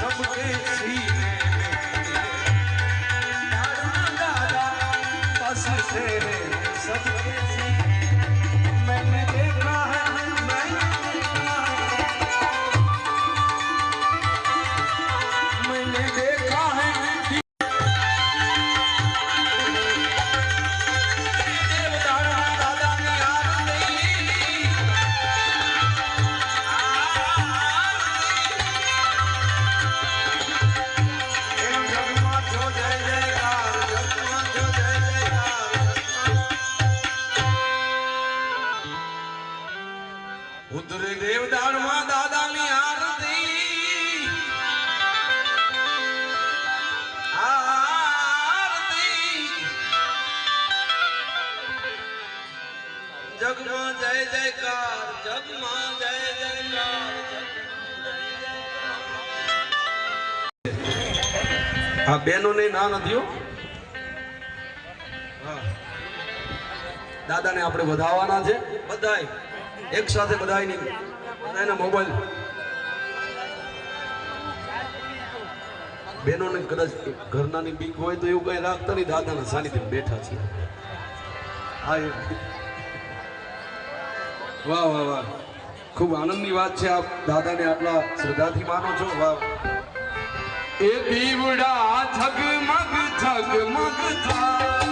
सबके सीने दादा बस से सबके सीने मैंने देखा है मैंने देखा है ઉતરે દેવદારમાં દાદાની આરતી આરતી જગમાં જય જયકાર જગમાં જય જયકાર આ બેનોને ના નથી હો દાદાને આપણે વધાવવાના છે બધાય एक साथ बधाई नहीं बधाई ना मोबाइल बहनों ने कदाच घरना ની બીક હોય તો એવું કઈ રાખતા નહીં દાદાના સાનિધ્યમાં બેઠા છે આ વાહ વાહ વાહ ખૂબ આનંદની વાત છે આપ દાદાને આટલા શ્રદ્ધાથી માનો છો વાહ એ દીવડા ઝગમગ ઝગમગ થાય